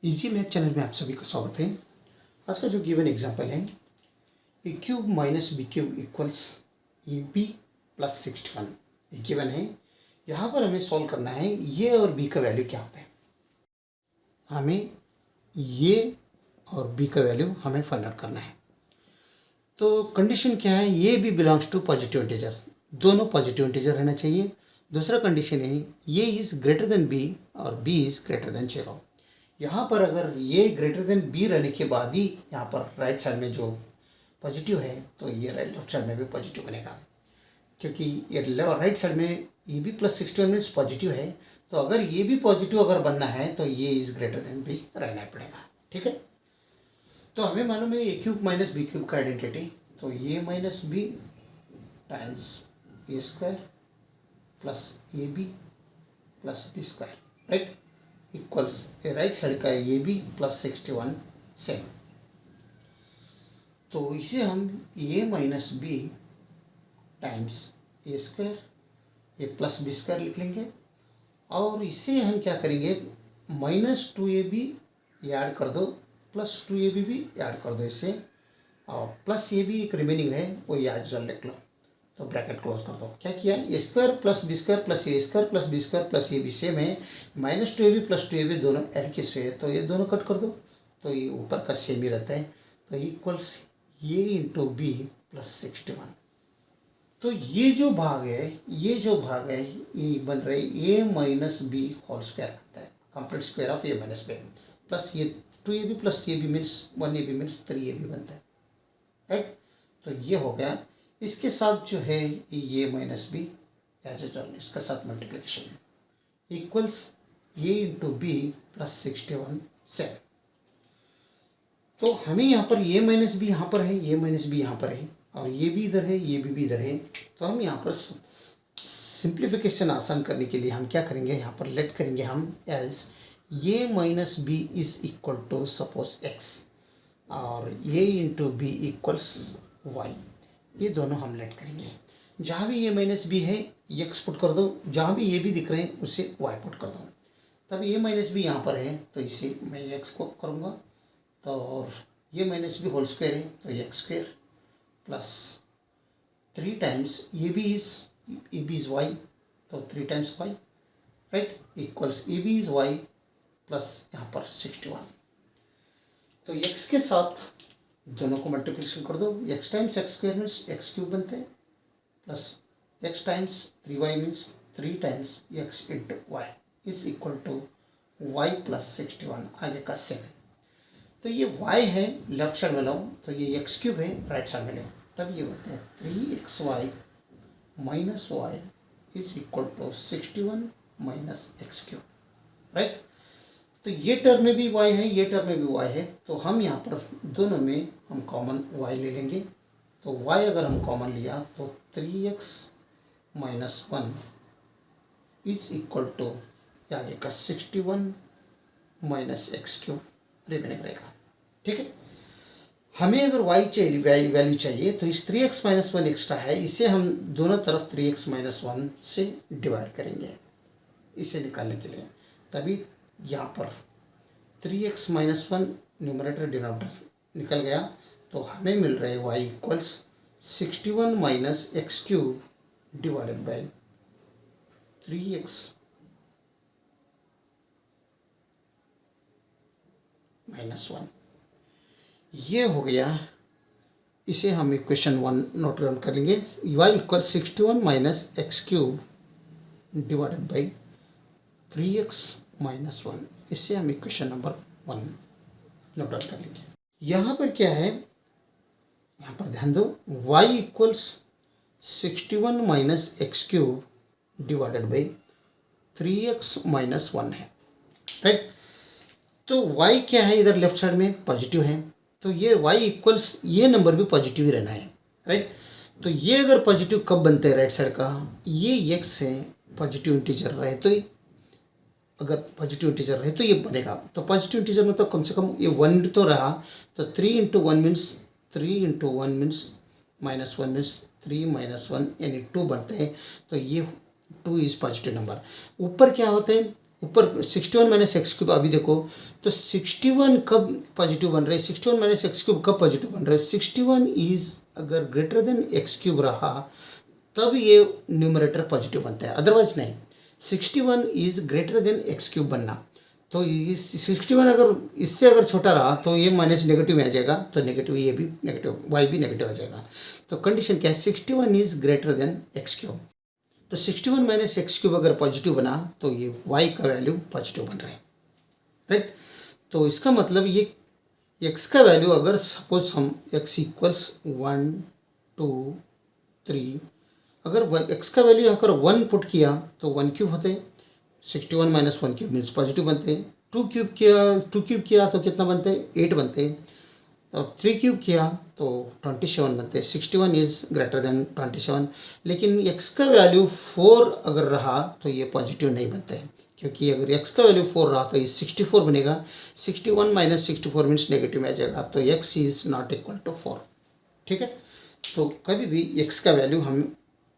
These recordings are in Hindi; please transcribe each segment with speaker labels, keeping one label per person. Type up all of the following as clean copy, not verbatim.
Speaker 1: इजी मैथ चैनल में आप सभी का स्वागत है। आज का जो गिवन एग्जांपल है, A cube minus B cube equals A B plus 61 ये गिवन है। यहाँ पर हमें सॉल्व करना है ये और बी का वैल्यू क्या होता है। हमें ये और बी का वैल्यू हमें फाइंड आउट करना है। तो कंडीशन क्या है, ये b belongs to positive integer, दोनों पॉजिटिव इंटीजर रहना चाहिए। दूसरा कंडीशन है ये इज़ ग्रेटर देन बी और बी इज़ ग्रेटर देन 0। यहाँ पर अगर ये ग्रेटर देन बी रहने के बाद ही यहाँ पर राइट साइड में जो पॉजिटिव है तो ये लेफ्ट साइड में भी पॉजिटिव बनेगा, क्योंकि ये राइट साइड में ये भी प्लस 61 मीन्स पॉजिटिव है। तो अगर ये भी पॉजिटिव अगर बनना है तो ये इज़ ग्रेटर देन बी रहना पड़ेगा। ठीक है, तो हमें मालूम है A cube minus B cube का आइडेंटिटी, तो A minus B times A square plus A B plus B square, right, equals right side का ये भी प्लस 61 सेम। तो इसे हम A minus B times A square ये प्लस बी स्क्वायर लिख लेंगे, और इसे हम क्या करेंगे माइनस 2ab ऐड कर दो, प्लस 2ab भी ऐड कर दो इसे, और प्लस ये भी एक रिमेनिंग है वो याद जल लिख लो। तो ब्रैकेट क्लोज कर दो। क्या किया, A square plus B square plus A square plus B square plus A B same है, माइनस 2ab प्लस 2ab दोनों ऐड किए हुए है, तो ये दोनों कट कर दो तो ये ऊपर का सेम ही रहता है। तो equals a into B plus 61। तो ये जो भाग है ये बन रहे a minus b whole square आता है, complete square of a minus b, plus ये 2ab प्लस ए b means 1ab means 3ab बनता है, राइट। तो ये हो गया। इसके साथ जो है ये माइनस बी एज एल इसका साथ multiplication equals a into B plus 61 7। तो हमें यहाँ पर ए माइनस बी यहाँ पर है, ए माइनस बी यहाँ पर है, और ये भी इधर है, ये भी इधर है। तो हम यहाँ पर सिंप्लीफिकेशन आसान करने के लिए हम क्या करेंगे, यहाँ पर लेट करेंगे हम as a minus b is equal to suppose x और a into b equals y, ये दोनों हम लेट करेंगे। जहाँ भी ए माइनस बी है एक्स पुट कर दो, जहाँ भी ए भी दिख रहे हैं उसे वाई पुट कर दो। तब ए माइनस बी यहाँ पर है तो इसे मैं एक्स को करूँगा, तो और ये माइनस बी होल स्क्वायर है तो x square plus 3 times a b is y, तो 3 times y, right, equals A b is y plus यहाँ पर 61। तो एक्स के साथ दोनों को मल्टीप्लिकेशन कर दो, x times x square means x cube बनते हैं, plus x times 3y means 3 times x into y is equal to y plus 61 आगे का 7। तो ये y है लेफ्ट साइड में लो, तो ये एक्स क्यूब है राइट साइड में लो, तब ये बनता है 3xy minus y is equal to 61 minus x cube, right. तो ये टर्म में भी y है, ये टर्म में भी y है, तो हम यहाँ पर दोनों में हम कॉमन y ले लेंगे। तो y अगर हम कॉमन लिया तो 3x minus 1 is equal to आगे का 61 माइनस एक्स क्यूब रिमेनिंग रहेगा। ठीक है, हमें अगर y चाहिए वैल्यू चाहिए तो इस 3x माइनस 1 एक्स्ट्रा है, इसे हम दोनों तरफ 3x माइनस 1 से डिवाइड करेंगे इसे निकालने के लिए। तभी यहाँ पर 3x माइनस 1 न्यूमरेटर डिनोमिनेटर निकल गया, तो हमें मिल रहे y equals 61 minus x cube divided by 3x minus 1। ये हो गया, इसे हम इक्वेशन 1 नोट डाउन कर लेंगे। y equals 61 minus x cube divided by 3x minus 1, इससे हम इक्वेशन नंबर 1 नोट डाउन कर लेंगे। यहाँ पर क्या है, यहाँ पर ध्यान दो, y equals 61 minus x cube divided by 3x minus 1 है, राइट। तो y क्या है, इधर लेफ्ट साइड में पॉजिटिव है, तो ये y इक्वल्स ये नंबर भी पॉजिटिव ही रहना है, राइट। तो ये अगर पॉजिटिव कब बनते हैं राइट साइड का, ये x है पॉजिटिव इंटीजर रहे तो अगर पॉजिटिव इंटीजर रहे तो ये बनेगा। तो पॉजिटिव इंटीजर में तो कम से कम ये 1 तो रहा, तो 3 into 1 means 3 into 1 means minus 1 means 3 minus 1 यानी 2 बनते हैं। तो ये 2 इज़ पॉजिटिव नंबर। ऊपर क्या होते हैं, ऊपर 61 माइनस एक्स क्यूब, अभी देखो तो 61 कब पॉजिटिव बन रहे हैं, 61 माइनस एक्स क्यूब कब पॉजिटिव बन रहे हैं, 61 इज अगर ग्रेटर देन एक्स क्यूब रहा तब ये न्यूमरेटर पॉजिटिव बनता है, अदरवाइज नहीं। 61 is greater than x cube बनना, तो ये 61 अगर इससे अगर छोटा रहा तो ये माइनस नेगेटिव में आ जाएगा, तो नेगेटिव ये भी नेगेटिव, वाई भी नेगेटिव आ जाएगा। तो कंडीशन क्या है, 61 is greater than x cube. तो 61 माइनस एक्स क्यूब अगर पॉजिटिव बना तो ये वाई का वैल्यू पॉजिटिव बन रहा है, राइट। तो इसका मतलब ये एक्स का वैल्यू अगर सपोज हम एक्स इक्वल्स 1 2 3, अगर एक्स का वैल्यू अगर 1 पुट किया तो 1 क्यूब होते हैं, 61 माइनस 1 क्यूब मीन्स पॉजिटिव बनते हैं। 2 क्यूब किया तो कितना बनते हैं, 8 बनते हैं। और 3 क्यूब किया तो 27 बनते हैं। 61 इज ग्रेटर देन 27, लेकिन एक्स का वैल्यू 4 अगर रहा तो ये पॉजिटिव नहीं बनते हैं, क्योंकि अगर एक्स का वैल्यू 4 रहा तो ये 64 बनेगा। 61 माइनस 64 मीन्स नेगेटिव में आ जाएगा, तो x is not equal to 4, ठीक है। तो कभी भी एक्स का वैल्यू हम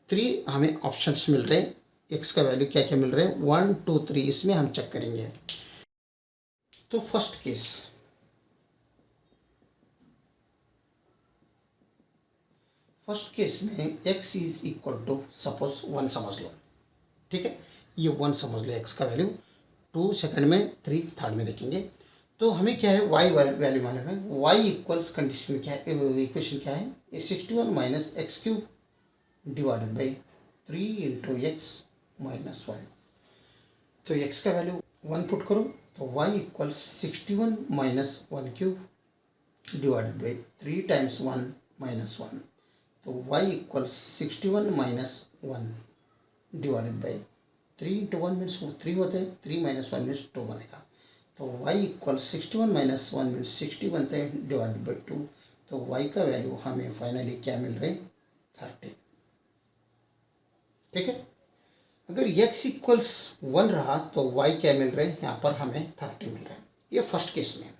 Speaker 1: 3 हमें ऑप्शंस मिल रहे हैं, एक्स का वैल्यू क्या क्या मिल रहे हैं, 1 2 3, इसमें हम चेक करेंगे। तो फर्स्ट केस में x is equal to suppose 1 समझ लो, ठीक है, ये 1 समझ लो एक्स का वैल्यू, 2 सेकंड में, 3 थर्ड में देखेंगे। तो हमें क्या है, y वैल्यू मालूम है, y इक्वल्स कंडीशन क्या है, इक्वेशन क्या है, 61 minus x cube divided by 3 into x minus 1। तो x का वैल्यू 1 पुट करो तो y equals 61 minus 1 cube divided by 3 times 1 minus 1। तो y equals 61 minus 1 divided by 3 into 1 means 3 होते हैं, 3 माइनस 1 मीन्स 2 बनेगा। तो y इक्वल्स 61 माइनस 1 मीन्स 60 बनते हैं डिवाइडेड बाई 2। तो y का वैल्यू हमें फाइनली क्या मिल रहे हैं, 30, ठीक है। अगर x इक्वल्स 1 रहा तो y क्या मिल रहे हैं, यहाँ पर हमें 30 मिल रहे हैं, ये फर्स्ट केस में।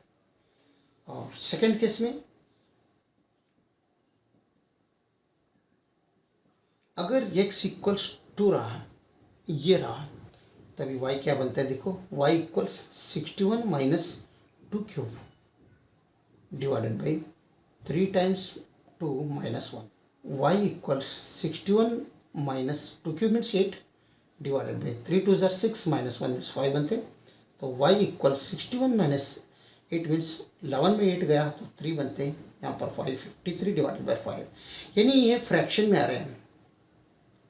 Speaker 1: और सेकेंड केस में अगर x इक्वल्स 2 रहा, ये रहा, तभी y क्या बनता है, देखो y equals 61 minus 2 cube divided by 3 times 2 minus 1। y equals 61 minus 2 cube means 8 divided by 3 2 6 minus 1 means 5 बनते। तो y इक्वल्स 61 माइनस 8 मीन्स 11 में 8 गया तो 3 बनते हैं, यहाँ पर 553 डिवाइडेड बाई 5, यानी ये फ्रैक्शन में आ रहे हैं,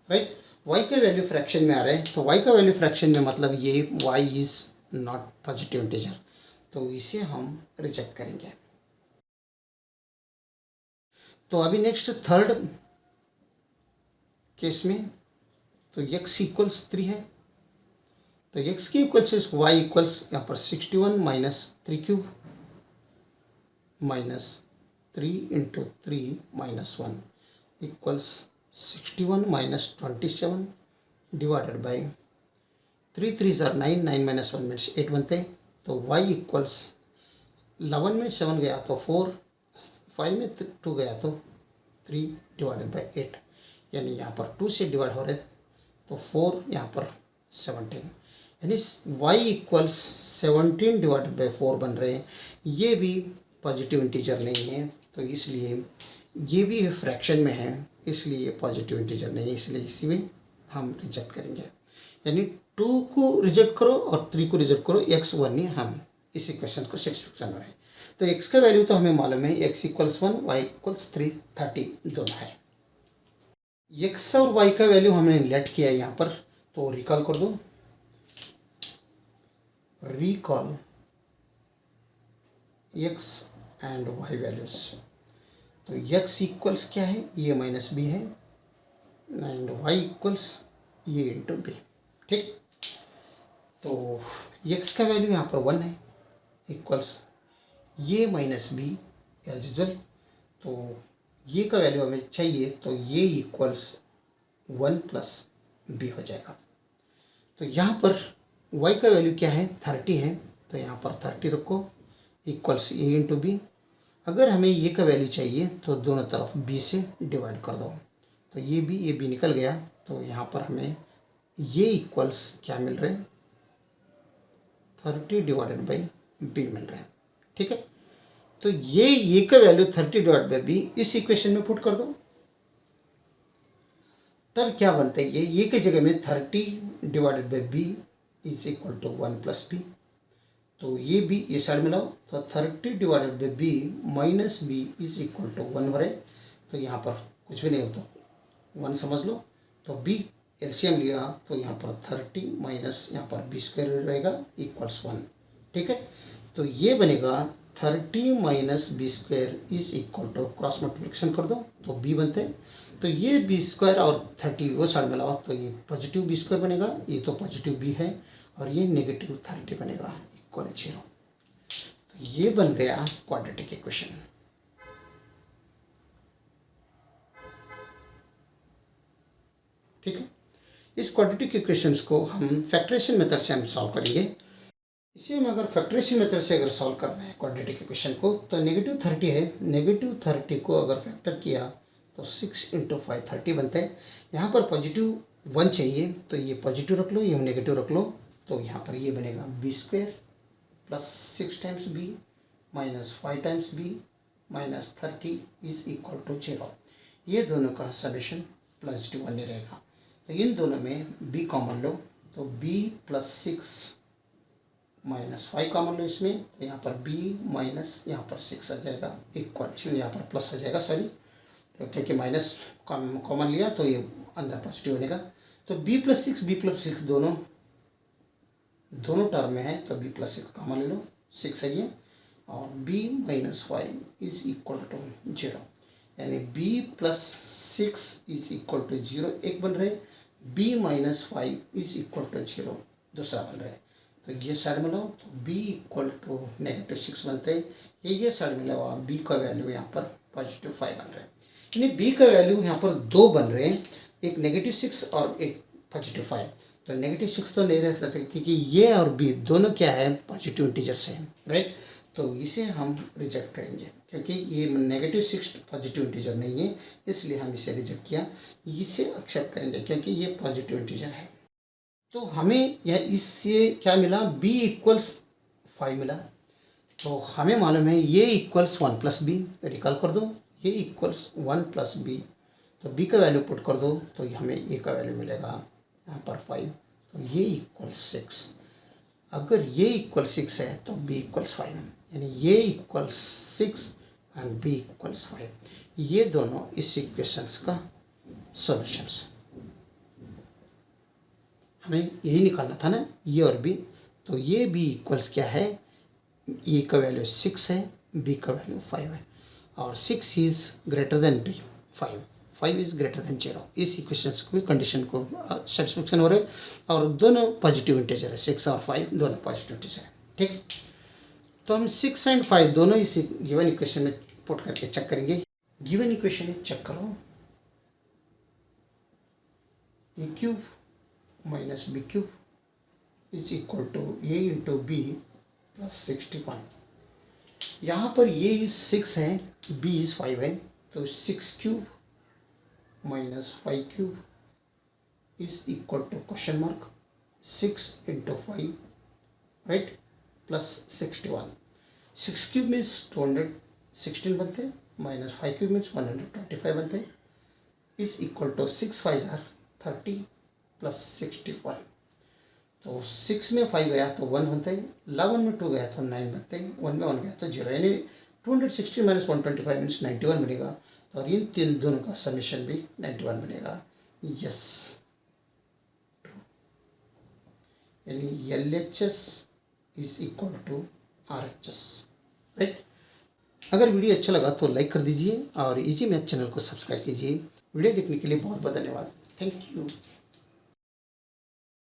Speaker 1: राइट। y का वैल्यू फ्रैक्शन में आ रहा है, तो y का वैल्यू फ्रैक्शन में मतलब ये y is not positive integer, तो इसे हम रिजेक्ट करेंगे। तो अभी नेक्स्ट थर्ड केस में तो x इक्वल्स 3 है, तो x की इक्वल्स y इक्वल्स यहाँ पर 61 minus 3 cube minus 3 into 3 minus 1 equals 61 minus 27 divided by 3 3 ज़ार 9, 9 माइनस 1 मीन्स 8 बनते हैं। तो y इक्वल्स 11 में 7 गया तो 4, 5 में 2 गया तो 3 डिवाइडेड बाई 8, यानी यहाँ पर 2 से डिवाइड हो रहे तो 4, यहाँ पर 17, यानी y इक्वल्स 17 डिवाइडेड बाई 4 बन रहे हैं। ये भी पॉजिटिव इंटीजर नहीं है, तो इसलिए ये भी फ्रैक्शन में है, इसलिए पॉजिटिव इंटीजर नहीं है, इसलिए इसी में हम रिजेक्ट करेंगे। यानी 2 को रिजेक्ट करो और 3 को रिजेक्ट करो, x 1 नहीं, हम इस इक्वेशन को सेटिस्फैक्शन हो रहे हैं। तो x का वैल्यू तो हमें मालूम है, x इक्वल्स 1 y इक्वल्स 3 30 दोनों है। x और y का वैल्यू हमने लेट किया है यहाँ पर, तो रिकॉल कर दो, recall x and y values. तो x इक्वल्स क्या है, ये माइनस बी है, एंड y इक्वल्स ये इंटू बी, ठीक। तो x का वैल्यू यहाँ पर 1 है, इक्वल्स ये माइनस बी एज यूजल। तो ये का वैल्यू हमें चाहिए, तो ये इक्वल्स 1 प्लस बी हो जाएगा। तो यहाँ पर y का वैल्यू क्या है, 30 है, तो यहाँ पर 30 रखो, इक्वल्स ए इंटू बी। अगर हमें ये का वैल्यू चाहिए तो दोनों तरफ b से डिवाइड कर दो, तो ये b निकल गया, तो यहाँ पर हमें ये इक्वल्स क्या मिल रहे हैं, 30 डिवाइडेड बाई बी मिल रहा है। ठीक है, तो ये का वैल्यू 30 डिवाइड बाई बी इस इक्वेशन में पुट कर दो, तब क्या बनता है, ये की जगह में 30 divided by b is equal to 1 plus b. तो ये बी ये साइड में लाओ, तो 30 divided by b minus b is equal to 1 हो रहे। तो यहाँ पर कुछ भी नहीं हो तो 1 समझ लो। तो बी एलसीएम लिया तो यहाँ पर 30 माइनस यहाँ पर बी स्क्वायर रहेगा इक्वल्स 1। ठीक है, तो ये बनेगा 30 minus b square is equal to, cross multiplication कर दो तो बी बनते हैं। तो ये बी स्क्वायर और 30 वो साइड में लाओ तो ये पॉजिटिव बी स्क्वायर बनेगा, ये तो पॉजिटिव बी है, और ये नेगेटिव 30 बनेगा इक्वल 0। तो ये बन गया क्वाड्रेटिक इक्वेशन। ठीक है, इस क्वाड्रेटिक इक्वेशंस को हम फैक्टराइजेशन मेथड से हम सॉल्व करेंगे। इसे हम अगर फैक्टराइजेशन मेथड से अगर सॉल्व करना है क्वाड्रेटिक इक्वेशन को, तो नेगेटिव 30 है, नेगेटिव 30 को अगर फैक्टर किया तो 6 × 5 30 बनता है। यहाँ पर पॉजिटिव 1 चाहिए तो ये पॉजिटिव रख लो, ये नेगेटिव रख लो, तो यहाँ पर ये बनेगा b square plus 6 times b minus 5 times b minus 30 is equal to 0। ये दोनों का समेशन प्लस 1 रहेगा। तो इन दोनों में b कॉमन लो, तो b प्लस 6 माइनस 5 कॉमन लो इसमें, तो यहाँ पर b माइनस यहाँ पर 6 आ जाएगा इक्वल, यहाँ पर प्लस आ जाएगा सॉरी, तो क्योंकि माइनस कॉमन लिया तो ये अंदर पॉजिटिव बनेगा। तो b प्लस 6 दोनों टर्म में है, तो b प्लस 6 कॉमन ले लो, 6 है ये, और b minus 5 is equal to 0, यानी b plus 6 is equal to 0 एक बन रहे, b minus 5 is equal to 0 दूसरा बन रहा है। तो ये साइड में लो तो b इक्वल टू नेगेटिव 6 बनते हैं, ये साइड में लो b का वैल्यू यहाँ पर पॉजिटिव 5 बन रहा है, यानी b का वैल्यू यहाँ पर 2 बन रहे हैं, एक नेगेटिव 6 और एक पॉजिटिव 5। तो नेगेटिव 6 तो नहीं रह सकते क्योंकि ये और b दोनों क्या है, पॉजिटिव इंटीजर्स हैं, राइट। तो इसे हम रिजेक्ट करेंगे क्योंकि ये नेगेटिव 6 पॉजिटिव इंटीजर नहीं है, इसलिए हम इसे रिजेक्ट किया। इसे एक्सेप्ट करेंगे क्योंकि ये पॉजिटिव इंटीजर है। तो हमें यह इससे क्या मिला, b इक्वल्स 5 मिला। तो हमें मालूम है ये इक्वल्स 1 प्लस बी, रिकॉल कर दो, ये इक्वल्स 1 प्लस बी, तो b का वैल्यू पुट कर दो तो हमें a का वैल्यू मिलेगा यहाँ पर 5, तो ये इक्वल्स 6। अगर ये इक्वल 6 है तो b इक्वल्स 5 है, यानी ये इक्वल्स 6 एंड b इक्वल्स 5। ये दोनों इस इक्वेशंस का सॉल्यूशंस। हमें यही निकालना था ना, ये और b। तो ये b इक्वल्स क्या है, a का वैल्यू 6 है, b का वैल्यू 5 है, और 6 is greater than b, 5 is greater than 0। इस इक्वेशंस को कंडीशन को सेटिस्फेक्शन हो रहे, और दोनों पॉजिटिव इंटीजर है, 6 और 5 दोनों पॉजिटिव इंटीजर है। ठीक है, तो हम 6 एंड 5 दोनों इस गिवन इक्वेशन में पुट करके चेक करेंगे। गिवन इक्वेशन में चेक करो, A cube minus B cube is equal to A into B plus 61। यहाँ पर ए इज 6 है, बी इज 5 है, तो 6 cube minus 5 cube is equal to question mark 6 into 5, right, plus 61। 6 cube means 216 बनते हैं, माइनस 5 क्यूब मीन्स 125 बनते हैं, is equal to 6 5 are 30 plus 61। तो 6 में 5 गया तो 1 बनते हैं, 11 में 2 गया तो 9 बनते हैं, 1 में 1 गया तो 0, यानी 216 माइनस 125 मीन्स 91 बनेगा। और इन तीन दोनों का समेशन भी 91 बनेगा। यस, यानी LHS is equal to RHS, right. अगर वीडियो अच्छा लगा तो लाइक कर दीजिए और इजी मैथ चैनल को सब्सक्राइब कीजिए। वीडियो देखने के लिए बहुत बहुत धन्यवाद। Thank you.